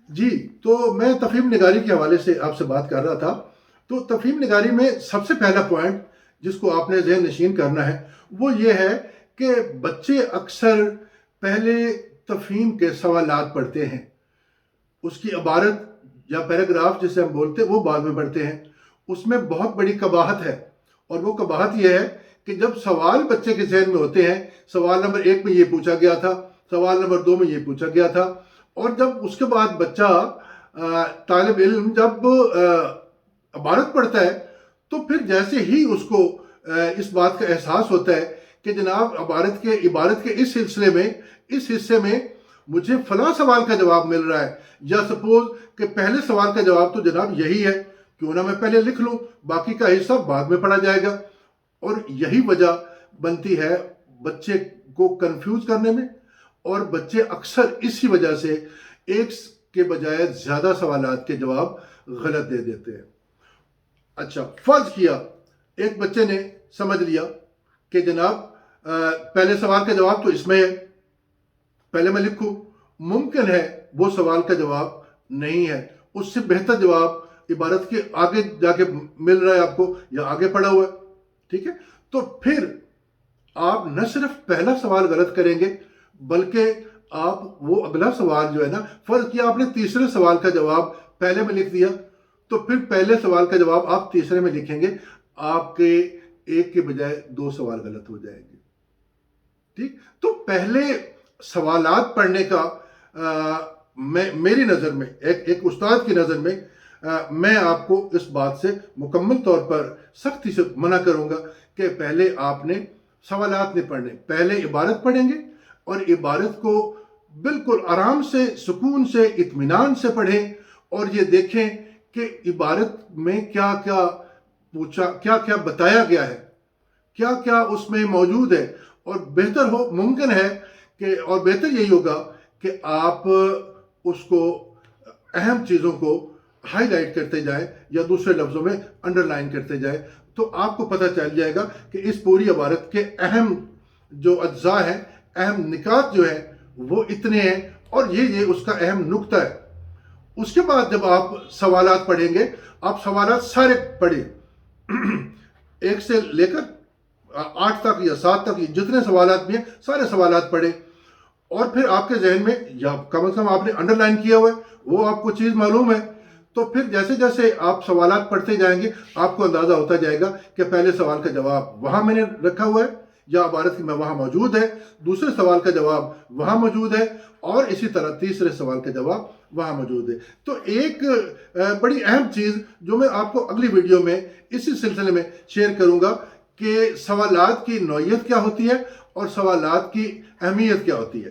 جی، تو میں تفہیم نگاری کے حوالے سے آپ سے بات کر رہا تھا. تو تفہیم نگاری میں سب سے پہلا پوائنٹ جس کو آپ نے ذہن نشین کرنا ہے وہ یہ ہے کہ بچے اکثر پہلے تفہیم کے سوالات پڑھتے ہیں. اس کی عبارت یا پیراگراف جسے ہم بولتے ہیں وہ بعد میں پڑھتے ہیں. اس میں بہت بڑی قباحت ہے، اور وہ قباحت یہ ہے کہ جب سوال بچے کے ذہن میں ہوتے ہیں، سوال نمبر 1 میں یہ پوچھا گیا تھا، سوال نمبر 2 میں یہ پوچھا گیا تھا، اور جب اس کے بعد بچہ طالب علم جب عبارت پڑھتا ہے تو پھر جیسے ہی اس کو اس بات کا احساس ہوتا ہے کہ جناب عبارت کے اس سلسلے میں اس حصے میں مجھے فلاں سوال کا جواب مل رہا ہے، یا سپوز کہ پہلے سوال کا جواب تو جناب یہی ہے، کیوں نہ میں پہلے لکھ لوں، باقی کا حصہ بعد میں پڑھا جائے گا. اور یہی وجہ بنتی ہے بچے کو کنفیوز کرنے میں، اور بچے اکثر اسی وجہ سے ایک کے بجائے زیادہ سوالات کے جواب غلط دے دیتے ہیں. اچھا، فرض کیا ایک بچے نے سمجھ لیا کہ جناب پہلے سوال کا جواب تو اس میں ہے، پہلے میں لکھوں. ممکن ہے وہ سوال کا جواب نہیں ہے، اس سے بہتر جواب عبارت کے آگے جا کے مل رہا ہے آپ کو، یا آگے پڑا ہوا ہے. ٹھیک ہے، تو پھر آپ نہ صرف پہلا سوال غلط کریں گے بلکہ آپ وہ اگلا سوال جو ہے نا، فرض کیا آپ نے تیسرے سوال کا جواب پہلے میں لکھ دیا، تو پھر پہلے سوال کا جواب آپ تیسرے میں لکھیں گے، آپ کے ایک کے بجائے 2 سوال غلط ہو جائیں گے. ٹھیک، تو پہلے سوالات پڑھنے کا میری نظر میں ایک استاد کی نظر میں میں آپ کو اس بات سے مکمل طور پر سختی سے منع کروں گا کہ پہلے آپ نے سوالات نہیں پڑھنے، پہلے عبارت پڑھیں گے، اور عبارت کو بالکل آرام سے، سکون سے، اطمینان سے پڑھیں، اور یہ دیکھیں کہ عبارت میں کیا کیا پوچھا، کیا کیا بتایا گیا ہے، کیا کیا اس میں موجود ہے. اور بہتر ہو ممکن ہے کہ، اور بہتر یہی ہوگا کہ آپ اس کو اہم چیزوں کو ہائی لائٹ کرتے جائیں، یا دوسرے لفظوں میں انڈر لائن کرتے جائیں، تو آپ کو پتہ چل جائے گا کہ اس پوری عبارت کے اہم جو اجزاء ہیں، اہم نکات جو ہیں وہ اتنے ہیں، اور یہ اس کا اہم نقطہ ہے. اس کے بعد جب آپ سوالات پڑھیں گے، آپ سوالات سارے پڑھیں، 1 سے لے کر 8 تک یا 7 تک، جتنے سوالات بھی ہیں سارے سوالات پڑھیں. اور پھر آپ کے ذہن میں، یا کم از کم آپ نے انڈر لائن کیا ہوا ہے، وہ آپ کو چیز معلوم ہے، تو پھر جیسے جیسے آپ سوالات پڑھتے جائیں گے آپ کو اندازہ ہوتا جائے گا کہ پہلے سوال کا جواب وہاں میں نے رکھا ہوا ہے، یا عبارت میں وہاں موجود ہے، دوسرے سوال کا جواب وہاں موجود ہے، اور اسی طرح تیسرے سوال کا جواب وہاں موجود ہے. تو ایک بڑی اہم چیز جو میں آپ کو اگلی ویڈیو میں اسی سلسلے میں شیئر کروں گا کہ سوالات کی نوعیت کیا ہوتی ہے اور سوالات کی اہمیت کیا ہوتی ہے.